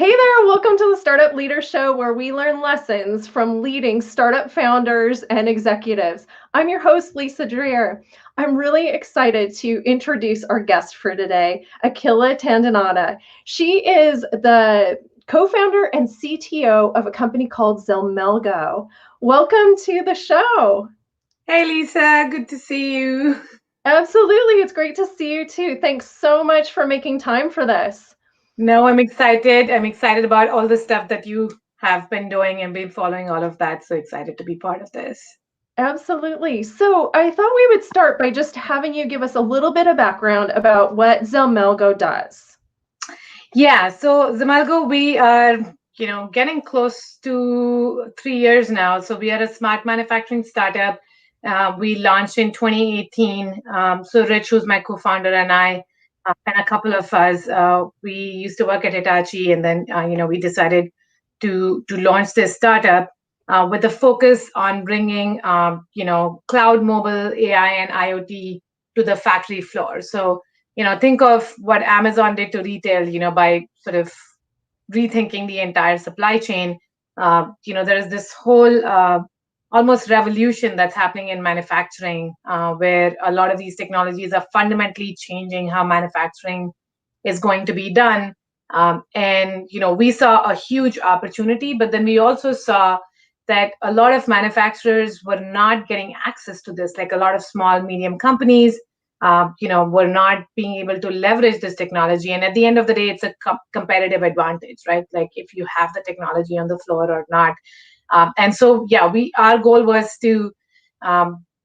Hey there, welcome to the Startup Leader Show, where we learn lessons from leading startup founders and executives. I'm your host, Lisa Dreher. I'm really excited to introduce our guest for today, Akhila Tadinada. She is the co-founder and CTO of a company called Zelmelgo. Welcome to the show. Hey Lisa, good to see you. Absolutely, it's great to see you too. Thanks so much for making time for this. No, I'm excited. I'm excited about all the stuff that you have been doing and been following all of that. So excited to be part of this. Absolutely. So I thought we would start by just having you give us a little bit of background about what Zelmelgo does. Yeah, so Xemelgo, we are, getting close to 3 years now. So we are a smart manufacturing startup. We launched in 2018. So Rich, who's my co-founder, and I, and a couple of us, we used to work at Hitachi, and then we decided to launch this startup with a focus on bringing cloud, mobile, AI, and IoT to the factory floor. So think of what Amazon did to retail, by sort of rethinking the entire supply chain. There is this whole almost revolution that's happening in manufacturing, where a lot of these technologies are fundamentally changing how manufacturing is going to be done. And we saw a huge opportunity, but then we also saw that a lot of manufacturers were not getting access to this, like a lot of small, medium companies were not being able to leverage this technology. And at the end of the day, it's a competitive advantage, right? Like if you have the technology on the floor or not. And so, yeah, our goal was to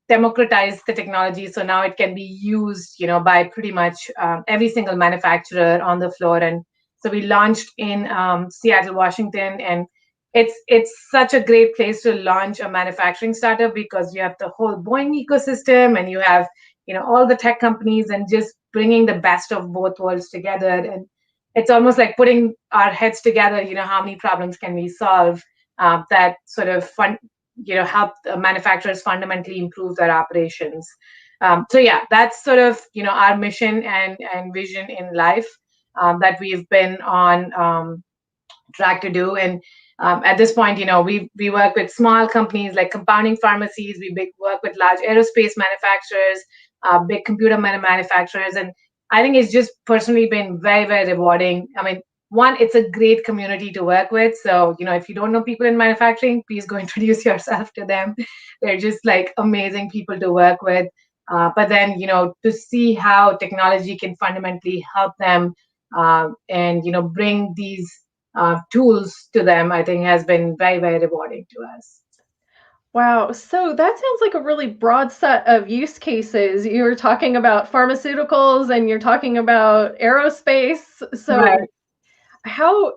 democratize the technology, so now it can be used, by pretty much every single manufacturer on the floor. And so we launched in Seattle, Washington, and it's such a great place to launch a manufacturing startup because you have the whole Boeing ecosystem and you have all the tech companies and just bringing the best of both worlds together. And it's almost like putting our heads together. How many problems can we solve that sort of help manufacturers fundamentally improve their operations. So yeah, that's sort of our mission and vision in life that we've been on track to do. And at this point, we work with small companies like compounding pharmacies. We work with large aerospace manufacturers, big computer manufacturers, and I think it's just personally been very, very rewarding. I mean, one, it's a great community to work with. So, if you don't know people in manufacturing, please go introduce yourself to them. They're just like amazing people to work with. But then, to see how technology can fundamentally help them and, bring these tools to them, I think has been very, very rewarding to us. Wow, so that sounds like a really broad set of use cases. You're talking about pharmaceuticals and you're talking about aerospace. Right. So how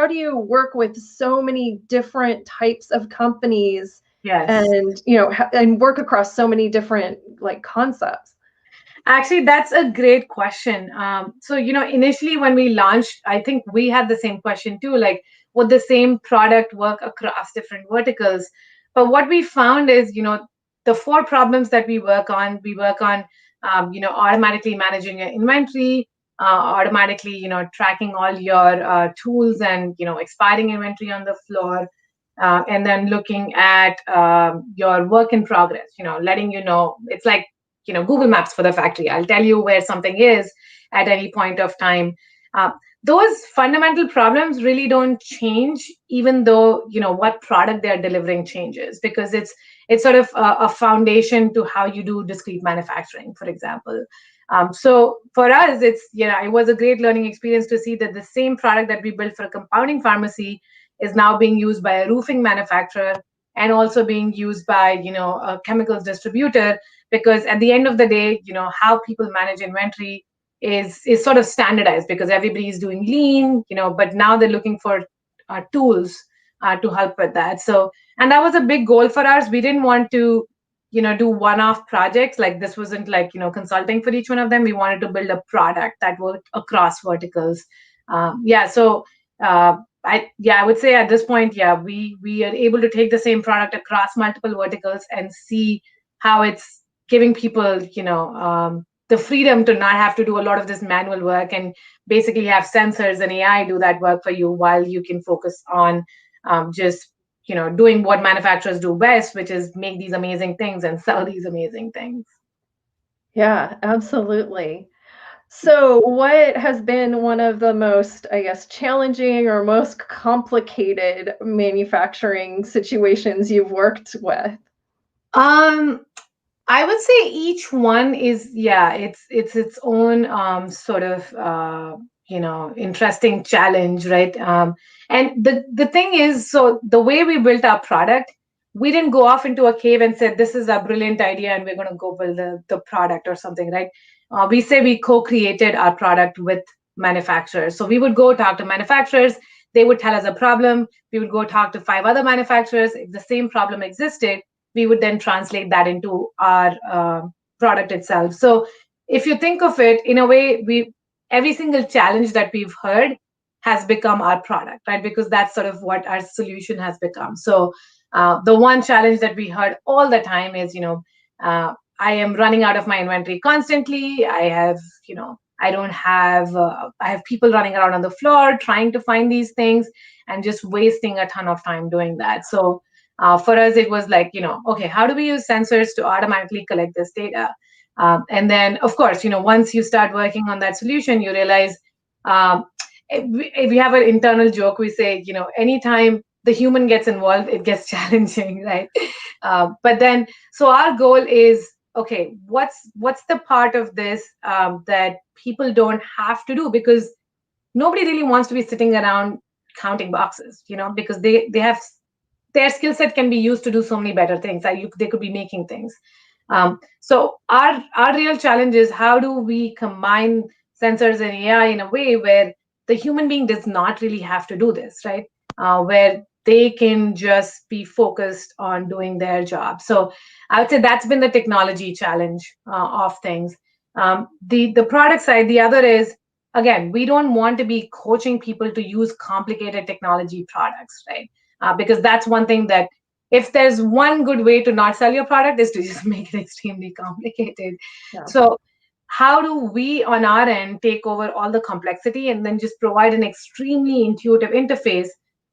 do you work with so many different types of companies Yes. and, and work across so many different like concepts? Actually, that's a great question. So, initially when we launched, I think we had the same question too, like, would the same product work across different verticals? But what we found is, the four problems that we work on, automatically managing your inventory, automatically, tracking all your tools and, expiring inventory on the floor, and then looking at your work in progress, letting it's like Google Maps for the factory. I'll tell you where something is at any point of time. uh, those fundamental problems really don't change, even though what product they're delivering changes, because it's sort of a foundation to how you do discrete manufacturing, for example. So for us, it was a great learning experience to see that the same product that we built for a compounding pharmacy is now being used by a roofing manufacturer and also being used by a chemicals distributor, because at the end of the day, how people manage inventory is sort of standardized because everybody is doing lean, but now they're looking for tools to help with that. So, and that was a big goal for us. We didn't want to do one-off projects. Like, this wasn't like consulting for each one of them. We wanted to build a product that worked across verticals. Yeah, so I would say at this point, yeah, we are able to take the same product across multiple verticals and see how it's giving people the freedom to not have to do a lot of this manual work and basically have sensors and AI do that work for you while you can focus on just doing what manufacturers do best, which is make these amazing things and sell these amazing things. Yeah, absolutely. So, what has been one of the most, I guess, challenging or most complicated manufacturing situations you've worked with? Um, I would say each one is, yeah, it's its own sort of interesting challenge, right? And the thing is, so the way we built our product, we didn't go off into a cave and said this is a brilliant idea and we're going to go build the product or something, right? We say we co-created our product with manufacturers. So we would go talk to manufacturers, they would tell us a problem, we would go talk to 5 other manufacturers. If the same problem existed, we would then translate that into our product itself. So if you think of it in a way, we every single challenge that we've heard has become our product, right? Because that's sort of what our solution has become. So the one challenge that we heard all the time is, I am running out of my inventory constantly. I have, I don't have, I have people running around on the floor trying to find these things and just wasting a ton of time doing that. So for us, it was like, okay, how do we use sensors to automatically collect this data? And then, of course, once you start working on that solution, you realize if we have an internal joke, we say, anytime the human gets involved, it gets challenging, right? But then, so our goal is, okay, what's the part of this that people don't have to do? Because nobody really wants to be sitting around counting boxes, because they have their skill set can be used to do so many better things. They could be making things. So our real challenge is how do we combine sensors and AI in a way where the human being does not really have to do this, right? Where they can just be focused on doing their job. So I would say that's been the technology challenge of things. The product side, the other is, again, we don't want to be coaching people to use complicated technology products, right? Because that's one thing that if there's one good way to not sell your product is to just make it extremely complicated. Yeah. So how do we on our end take over all the complexity and then just provide an extremely intuitive interface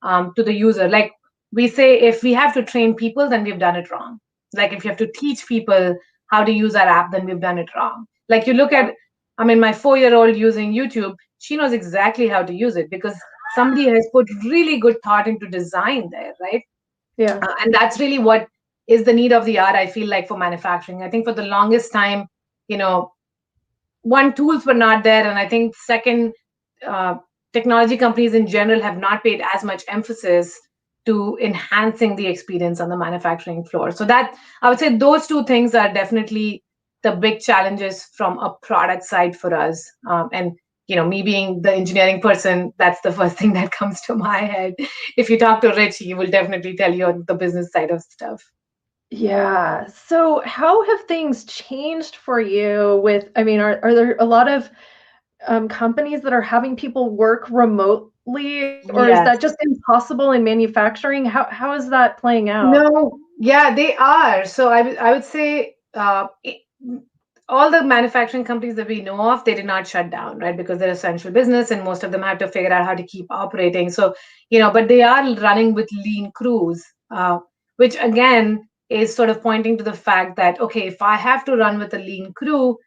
to the user? Like we say, if we have to train people, then we've done it wrong. Like if you have to teach people how to use our app, then we've done it wrong. Like you look at, I mean, my 4-year-old using YouTube, she knows exactly how to use it because somebody has put really good thought into design there, right? Yeah. And that's really what is the need of the hour, I feel like, for manufacturing. I think for the longest time, one, tools were not there, and I think second, uh, technology companies in general have not paid as much emphasis to enhancing the experience on the manufacturing floor. So that, I would say, those two things are definitely the big challenges from a product side for us. And me being the engineering person, that's the first thing that comes to my head. If you talk to Rich, he will definitely tell you on the business side of stuff. Yeah. So, how have things changed for you with, I mean, are there a lot of companies that are having people work remotely, or is that Yes. just impossible in manufacturing? How is that playing out? No, yeah, they are. So I would say all the manufacturing companies that we know of, they did not shut down, right? Because they're essential business and most of them have to figure out how to keep operating. So, but they are running with lean crews, which again is sort of pointing to the fact that, okay, if I have to run with a lean crew,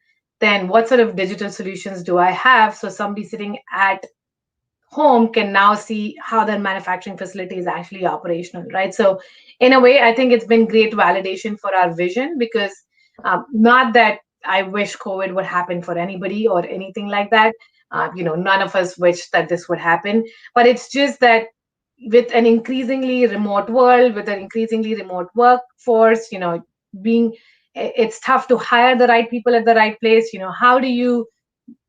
then what sort of digital solutions do I have? So somebody sitting at home can now see how their manufacturing facility is actually operational, right? So in a way, I think it's been great validation for our vision because not that I wish COVID would happen for anybody or anything like that. None of us wish that this would happen, but it's just that with an increasingly remote world, with an increasingly remote workforce, being it's tough to hire the right people at the right place. How do you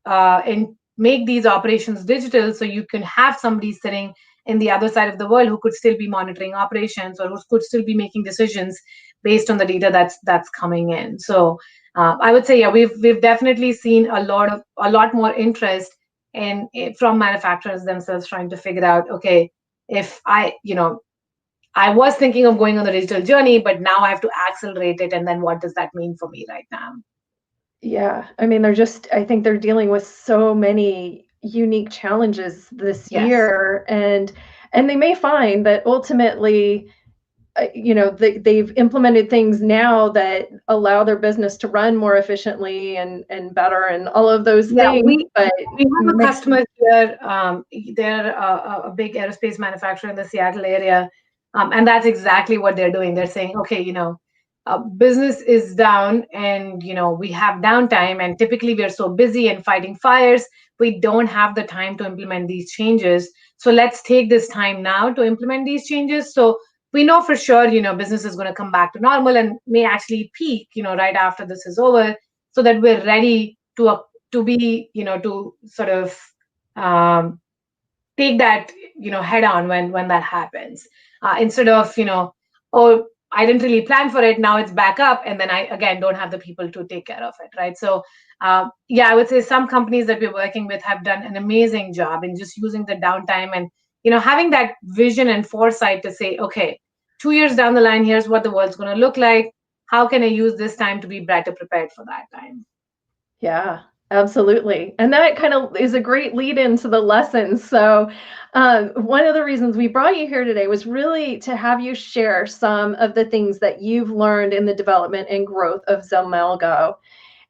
and make these operations digital so you can have somebody sitting in the other side of the world who could still be monitoring operations or who could still be making decisions based on the data that's coming in. So I would say, yeah, we've definitely seen a lot more interest in from manufacturers themselves trying to figure out, okay, if I was thinking of going on the digital journey, but now I have to accelerate it, and then what does that mean for me right now? Yeah, I mean, I think they're dealing with so many unique challenges this Yes. year, and they may find that ultimately, they've implemented things now that allow their business to run more efficiently and better and all of those Yeah, things, but we have a customer here. They're a big aerospace manufacturer in the Seattle area, and that's exactly what they're doing. They're saying, okay, business is down, and we have downtime, and typically we're so busy and fighting fires, we don't have the time to implement these changes. So let's take this time now to implement these changes. So we know for sure, business is going to come back to normal and may actually peak, right after this is over, so that we're ready to be, to sort of um, take that, head on when that happens, instead of, oh, I didn't really plan for it, now it's back up, and then I again don't have the people to take care of it, right? So yeah, I would say some companies that we're working with have done an amazing job in just using the downtime and having that vision and foresight to say, okay, 2 years down the line, here's what the world's going to look like. How can I use this time to be better prepared for that time? yeah, absolutely. And that kind of is a great lead into the lessons. So, one of the reasons we brought you here today was really to have you share some of the things that you've learned in the development and growth of Zelmelgo.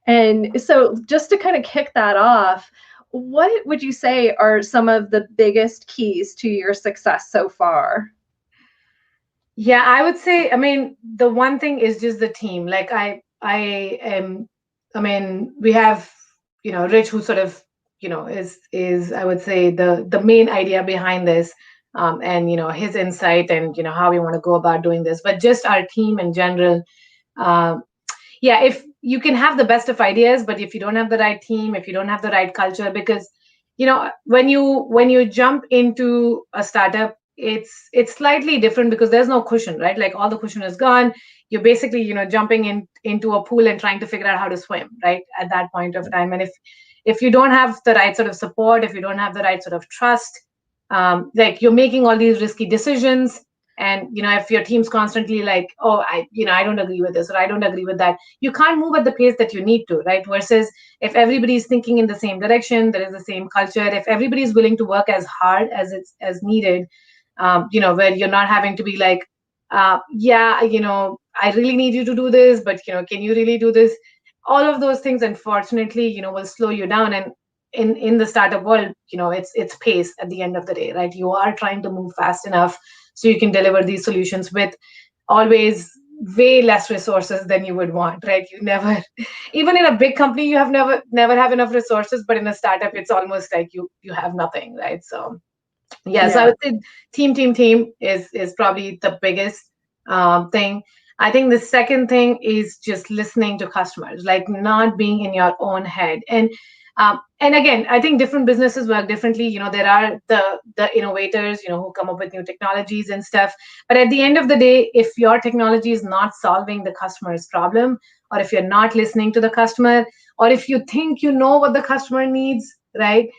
And so, just to kind of kick that off, what would you say are some of the biggest keys to your success so far? Yeah, I would say, I mean, the one thing is just the team. Like I am, I mean, we have, Rich, who sort of, is I would say the main idea behind this, and his insight and how we want to go about doing this. But just our team in general, um, yeah, if you can have the best of ideas, but if you don't have the right team, if you don't have the right culture, because when you jump into a startup, it's slightly different because there's no cushion, right? Like all the cushion is gone. You're basically jumping into a pool and trying to figure out how to swim, right, at that point of time. And if you don't have the right sort of support, if you don't have the right sort of trust, like you're making all these risky decisions, and if your team's constantly like, oh, I don't agree with this or I don't agree with that, you can't move at the pace that you need to, right? Versus if everybody's thinking in the same direction, there is the same culture, if everybody's willing to work as hard as it's as needed, where you're not having to be like, yeah, I really need you to do this, but can you really do this? All of those things, unfortunately, will slow you down. And in the startup world, it's pace at the end of the day, right? You are trying to move fast enough so you can deliver these solutions with always way less resources than you would want, right? You never, even in a big company, you have never have enough resources, but in a startup, it's almost like you have nothing, right? So yeah, so I Yeah. would say team is probably the biggest thing. I think the second thing is just listening to customers, like not being in your own head. And again, I think different businesses work differently. There are the innovators, who come up with new technologies and stuff. But at the end of the day, if your technology is not solving the customer's problem, or if you're not listening to the customer, or if you think you know what the customer needs, right?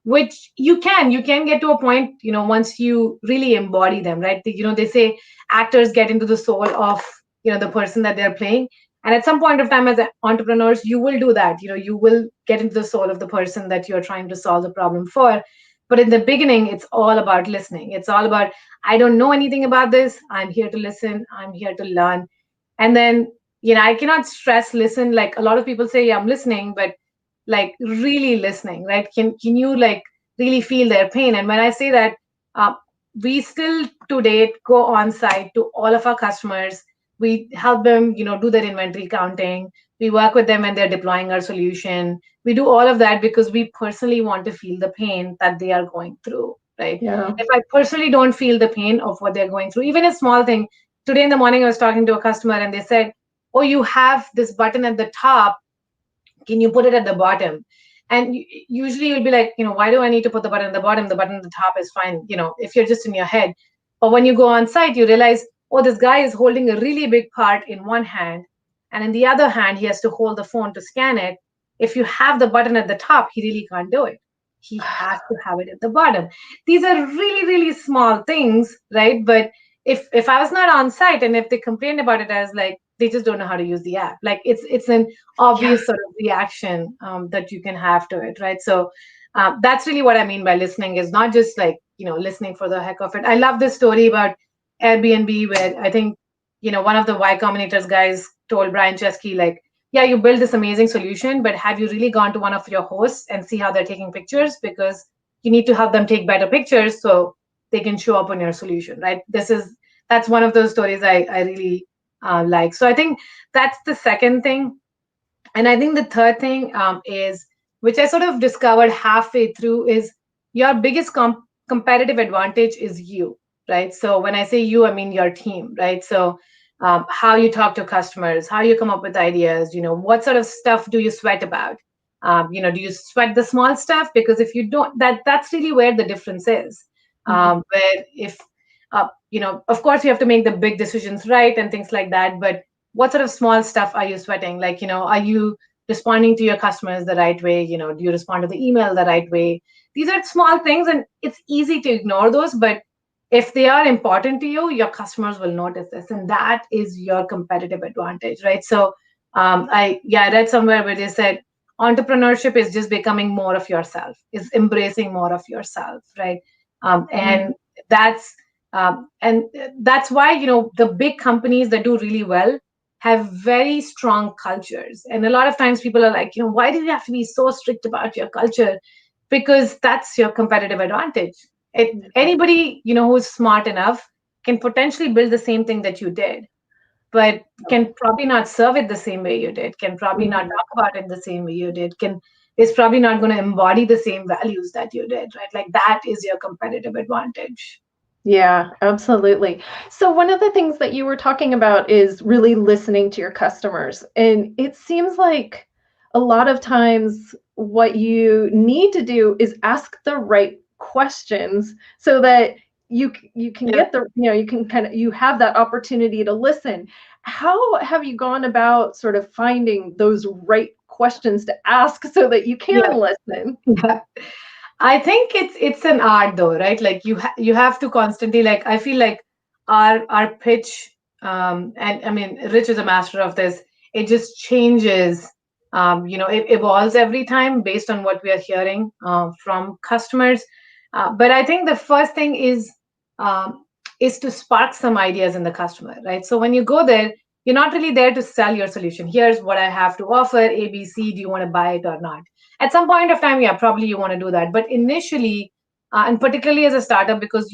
Which you can get to a point, once you really embody them, right? They say actors get into the soul of the person that they're playing, and at some point of time as entrepreneurs, you will do that. You will get into the soul of the person that you're trying to solve the problem for. But in the beginning, it's all about listening. It's all about, I don't know anything about this, I'm here to listen, I'm here to learn. And then I cannot stress listen. Like a lot of people say, yeah, I'm listening, but like really listening, right? Can you like really feel their pain? And when I say that, uh, we still to date go on site to all of our customers. We help them, do their inventory counting. We work with them when they're deploying our solution. We do all of that because we personally want to feel the pain that they are going through, right? Yeah. If I personally don't feel the pain of what they're going through, even a small thing. Today in the morning, I was talking to a customer and they said, oh, you have this button at the top, can you put it at the bottom? And usually you'll be like, why do I need to put the button at the bottom? The button at the top is fine, if you're just in your head. But when you go on site, you realize, oh, this guy is holding a really big part in one hand, and in the other hand, he has to hold the phone to scan it. If you have the button at the top, he really can't do it. He has to have it at the bottom. These are really, really small things, right? But if I was not on site and if they complained about it, I was like, they just don't know how to use the app. Like it's an Yeah. obvious sort of reaction that you can have to it, right? So that's really what I mean by listening, is not just like, listening for the heck of it. I love this story about Airbnb, where I think, one of the Y Combinator's guys told Brian Chesky, like, yeah, you build this amazing solution, but have you really gone to one of your hosts and see how they're taking pictures? Because you need to help them take better pictures so they can show up on your solution, right? That's one of those stories I really like. So I think that's the second thing. And I think the third thing is, which I sort of discovered halfway through, is your biggest competitive advantage is you, right? So when I say you, I mean your team, right? So how you talk to customers, how you come up with ideas, what sort of stuff do you sweat about? Do you sweat the small stuff? Because if you don't, that's really where the difference is. Where if, of course, you have to make the big decisions right and things like that, but what sort of small stuff are you sweating? Like, are you responding to your customers the right way? Do you respond to the email the right way? These are small things, and it's easy to ignore those, but if they are important to you, your customers will notice this, and that is your competitive advantage, right? So I read somewhere where they said entrepreneurship is just becoming more of yourself, is embracing more of yourself, right? And that's and that's why, the big companies that do really well have very strong cultures. And a lot of times people are like, why do you have to be so strict about your culture? Because that's your competitive advantage. Anybody, who's smart enough can potentially build the same thing that you did, but can probably not serve it the same way you did, can probably not Mhm. talk about it the same way you did, is probably not going to embody the same values that you did, right? Like that is your competitive advantage. Yeah, absolutely. So, one of the things that you were talking about is really listening to your customers. And it seems like a lot of times what you need to do is ask the right questions so that you can Yeah. get you can you have that opportunity to listen. How have you gone about sort of finding those right questions to ask so that you can Yeah. listen? Yeah. I think it's an art though, right? Like you have to constantly, like, I feel like our pitch, and I mean Rich is a master of this. It just changes, it evolves every time based on what we are hearing from customers. But I think the first thing um, is to spark some ideas in the customer, right? So when you go there, you're not really there to sell your solution. Here's what I have to offer, ABC. Do you want to buy it or not? At some point of time, yeah, probably you want to do that, but initially, and particularly as a startup, because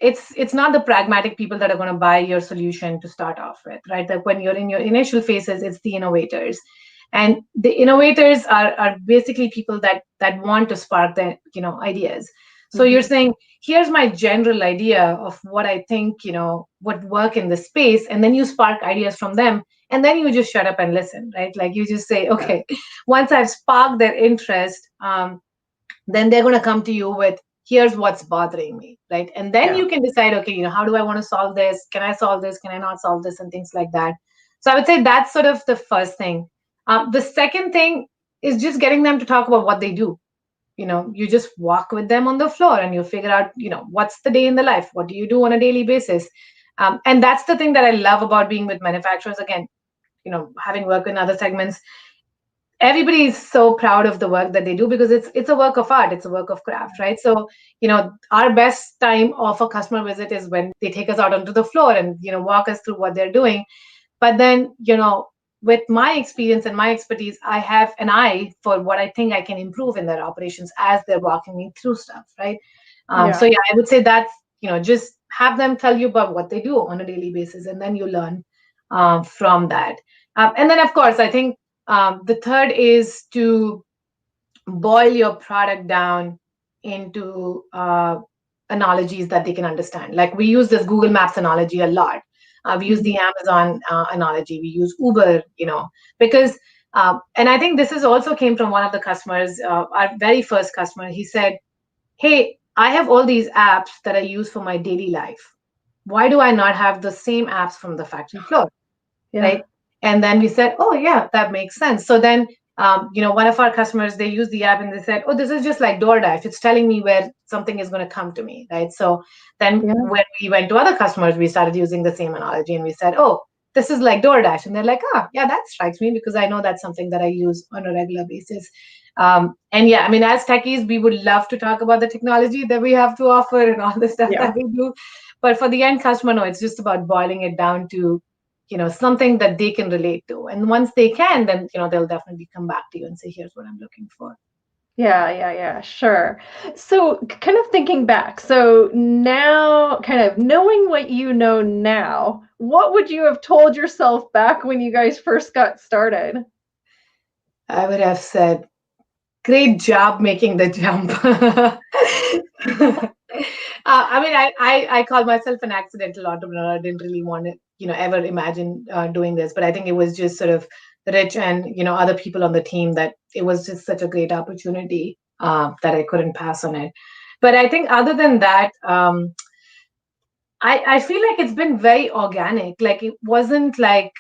it's not the pragmatic people that are going to buy your solution to start off with, right? Like when you're in your initial phases, it's the innovators, and the innovators are basically people that want to spark the ideas. So you're Mhm. saying, here's my general idea of what I think would work in this space, and then you spark ideas from them, and then you just shut up and listen, right? Like you just say, okay, once I've sparked their interest, then they're going to come to you with, here's what's bothering me, right? And then Yeah. you can decide, okay, how do I want to solve this? Can I solve this? Can I not solve this? And things like that. So I would say that's sort of the first thing. The second thing is just getting them to talk about what they do. You just walk with them on the floor and you figure out, what's the day in the life? What do you do on a daily basis? And that's the thing that I love about being with manufacturers. Again, having worked in other segments, everybody is so proud of the work that they do, because it's a work of art, it's a work of craft, right? So our best time of a customer visit is when they take us out onto the floor and walk us through what they're doing. But then with my experience and my expertise, I have an eye for what I think I can improve in their operations as they're walking me through stuff, right? So Yeah. yeah, I would say that's just have them tell you about what they do on a daily basis, and then you learn from that. And then of course, I think the third is to boil your product down into analogies that they can understand. Like we use this Google Maps analogy a lot. We use the Mhm. Amazon analogy. We use Uber, because, and I think this is also came from one of the customers, our very first customer. He said, hey, I have all these apps that I use for my daily life. Why do I not have the same apps from the factory floor? Yeah. Right? And then we said, oh yeah, that makes sense. So then, one of our customers, they used the app and they said, oh, this is just like DoorDash. It's telling me where something is going to come to me, right? So then Yeah. when we went to other customers, we started using the same analogy and we said, oh, this is like DoorDash. And they're like, ah, yeah, that strikes me because I know that's something that I use on a regular basis. And yeah, I mean, as techies, we would love to talk about the technology that we have to offer and all the stuff Yeah. that we do. But for the end customer, no, it's just about boiling it down to, something that they can relate to. And once they can, then, they'll definitely come back to you and say, here's what I'm looking for. Yeah, sure. So, kind of thinking back, so now, kind of knowing what you know now, what would you have told yourself back when you guys first got started? I would have said, great job making the jump. I mean, I call myself an accidental entrepreneur. I didn't really want to, ever imagine doing this, but I think it was just sort of Rich and, other people on the team that it was just such a great opportunity that I couldn't pass on it. But I think other than that, I feel like it's been very organic. Like it wasn't like,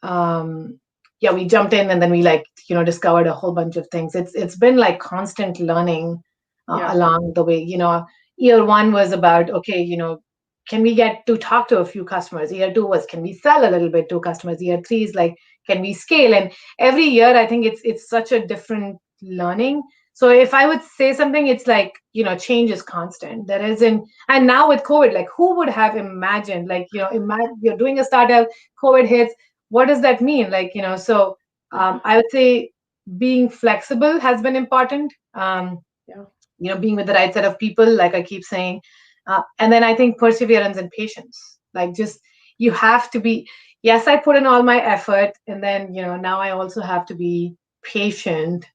um, yeah, we jumped in and then we like, discovered a whole bunch of things. It's been like constant learning Yeah. along the way. Year one was about, okay, can we get to talk to a few customers? Year two was, can we sell a little bit to customers? Year three is like, can we scale? And every year, I think it's such a different learning. So if I would say something, it's like, change is constant. There isn't, and now with COVID, like who would have imagined, like, imagine you're doing a startup, COVID hits, what does that mean? Like, so I would say being flexible has been important. Yeah. Being with the right set of people, like I keep saying. And then I think perseverance and patience. Like just you have to be, yes, I put in all my effort, and then, now I also have to be patient,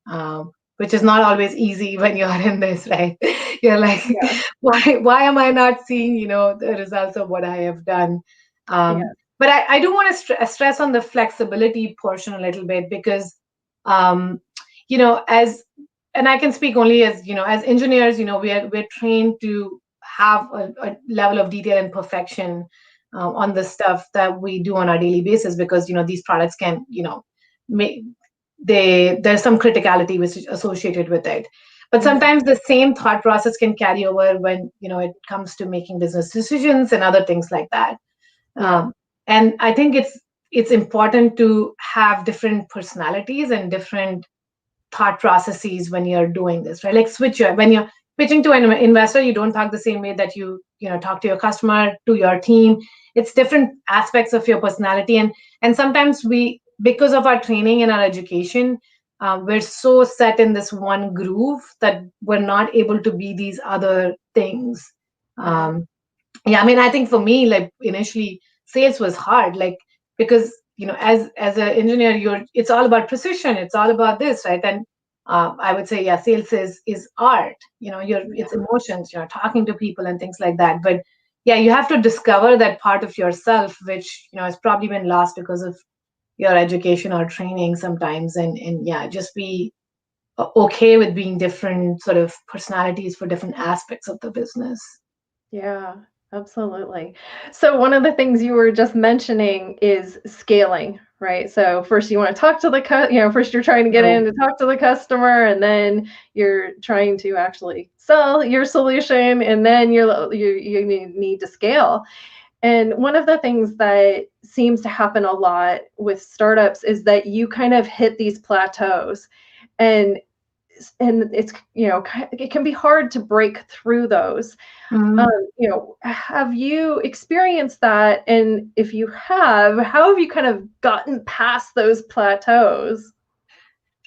which is not always easy when you're in this, right? You're like, Yeah. why am I not seeing, the results of what I have done? Yeah. But I do want to stress on the flexibility portion a little bit because, um, as and I can speak only as as engineers, we're trained to have a level of detail and perfection on the stuff that we do on our daily basis because these products can make there's some criticality which is associated with it. But Mhm. sometimes the same thought process can carry over when it comes to making business decisions and other things like that. Yeah. um, and I think it's important to have different personalities and different thought processes when you're doing this, right? Like when you're pitching to an investor, you don't talk the same way that talk to your customer, to your team. It's different aspects of your personality, and sometimes we, because of our training and our education, we're so set in this one groove that we're not able to be these other things. Right. um, yeah, I mean, I think for me, like initially sales was hard, like because as an engineer, it's all about precision, it's all about this, right? And I would say, yeah, sales is art. It's Yeah. emotions, talking to people and things like that. But yeah, you have to discover that part of yourself which has probably been lost because of your education or training sometimes. And yeah, just be okay with being different sort of personalities for different aspects of the business. Yeah, absolutely. So one of the things you were just mentioning is scaling, right? So first you want to talk to the first you're trying to get in to talk to the customer, and then you're trying to actually sell your solution, and then you need to scale. And one of the things that seems to happen a lot with startups is that you kind of hit these plateaus, and it's it can be hard to break through those. Mhm. Have you experienced that? And if you have, how have you kind of gotten past those plateaus?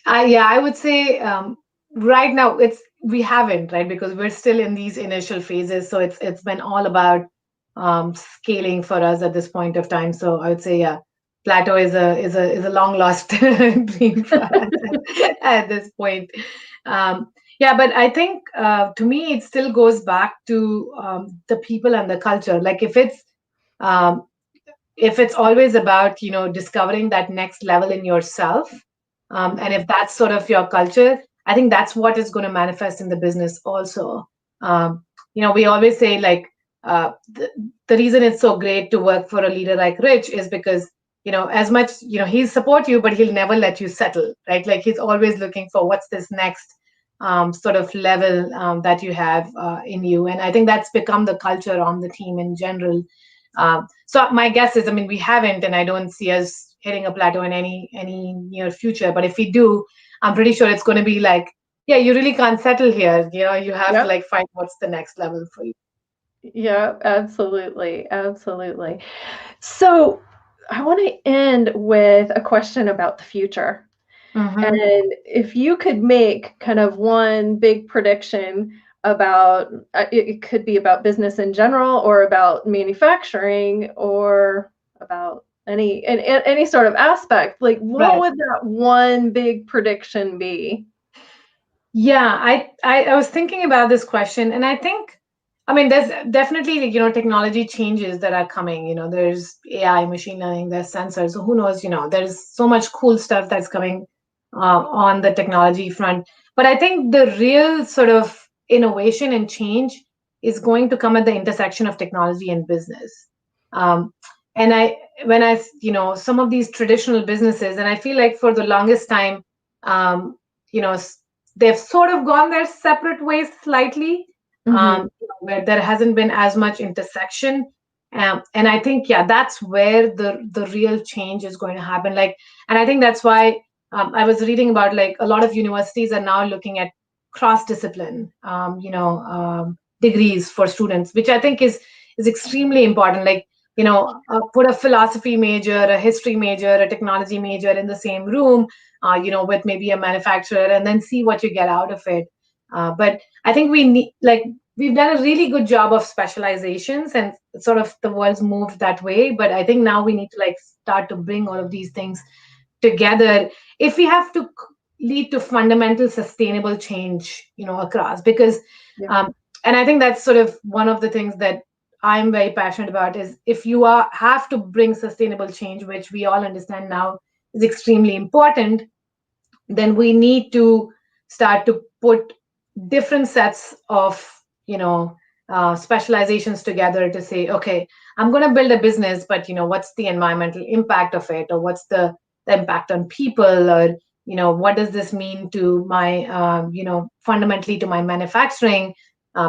Yeah, I would say right now we haven't, right, because we're still in these initial phases. So it's been all about scaling for us at this point of time. So I would say, yeah, plateau is a long lost dream for us at this point. Yeah, but I think to me it still goes back to the people and the culture. Like um, if it's always about discovering that next level in yourself, and if that's sort of your culture, I think that's what is going to manifest in the business also. We always say like the reason it's so great to work for a leader like Rich is because as much he'll support you, but he'll never let you settle, right? Like he's always looking for what's this next sort of level that you have in you. And I think that's become the culture on the team in general. So my guess is, I mean, we haven't, and I don't see us hitting a plateau in any near future. But if we do, I'm pretty sure it's going to be like, yeah, you really can't settle here. You have to Yep. like find what's the next level for you. Yeah, absolutely. Absolutely. So I want to end with a question about the future. Mm-hmm. And if you could make kind of one big prediction about it could be about business in general or about manufacturing or about any sort of aspect, like what Right. would that one big prediction be? Yeah, I was thinking about this question, and I think, I mean, there's definitely like, technology changes that are coming. There's AI, machine learning, there's sensors. So who knows? There's so much cool stuff that's coming on the technology front. But I think the real sort of innovation and change is going to come at the intersection of technology and business. Um, and when some of these traditional businesses, and I feel like for the longest time, um, you know, they've sort of gone their separate ways slightly, Hmm. where there hasn't been as much intersection. And I think, yeah, that's where the real change is going to happen. Like, and I think that's why I was reading about like a lot of universities are now looking at cross discipline, degrees for students, which I think is extremely important. Like, put a philosophy major, a history major, a technology major in the same room, with maybe a manufacturer, and then see what you get out of it. But I think we need, like, we've done a really good job of specializations, and sort of the world's moved that way. But I think now we need to like start to bring all of these things together if we have to lead to fundamental sustainable change, across. Because, Yeah. um, and I think that's sort of one of the things that I'm very passionate about is if you have to bring sustainable change, which we all understand now is extremely important, then we need to start to put different sets of specializations together to say, okay, I'm going to build a business, but what's the environmental impact of it, or what's the impact on people, or what does this mean to my fundamentally to my manufacturing,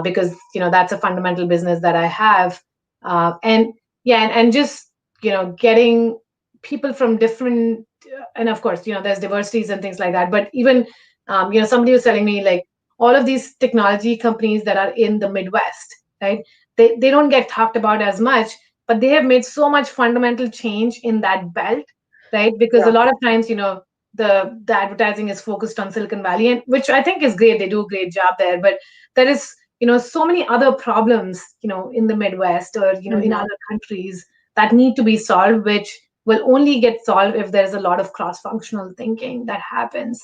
because that's a fundamental business that I have, and yeah, and just getting people from different, and of course there's diversities and things like that. But even somebody was telling me like all of these technology companies that are in the Midwest, right, they don't get talked about as much, but they have made so much fundamental change in that belt, right? Because a Yeah. lot of times the advertising is focused on Silicon Valley, and which I think is great, they do a great job there. But there is so many other problems in the Midwest, or in Hmm. other countries that need to be solved, which will only get solved if there's a lot of cross-functional thinking that happens.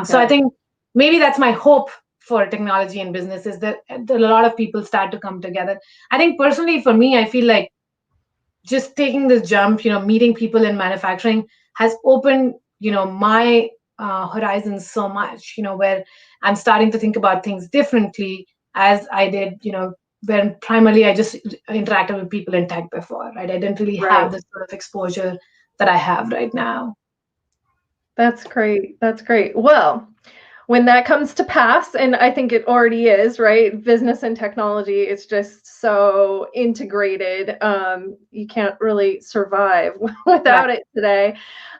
So I Yeah. think maybe that's my hope for technology and business, is that a lot of people start to come together. I think personally for me, I feel like just taking this jump, meeting people in manufacturing has opened, my horizons so much, where I'm starting to think about things differently as I did, when primarily I just interacted with people in tech before, right? I didn't really have Right. the sort of exposure that I have right now. That's great. That's great. Well, when that comes to pass, and I think it already is, right? Business and technology is just so integrated. You can't really survive Right. without it today.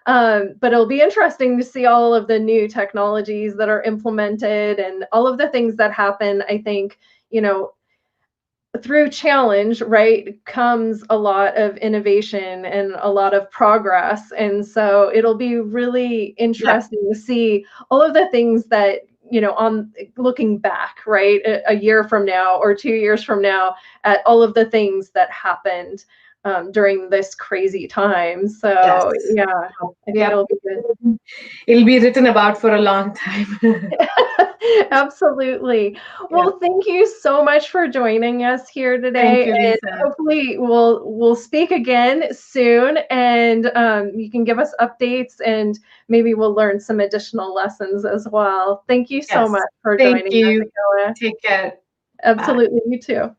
But it'll be interesting to see all of the new technologies that are implemented and all of the things that happen. I think, you know, through challenge, right, comes a lot of innovation and a lot of progress. And so it'll be really Yep. interesting to see all of the things that, on looking back, right, a year from now or 2 years from now, at all of the things that happened during this crazy time. Yes. So, yeah, I think Yep. it'll be good. It'll be written about for a long time. Absolutely. Yeah. Well, thank you so much for joining us here Thank today, you, and Lisa. hopefully we'll speak again soon, and you can give us updates, and maybe we'll learn some additional lessons as well. Thank you so Yes. much for Thank joining us, you. Akila. Take care. Bye. Absolutely, you too.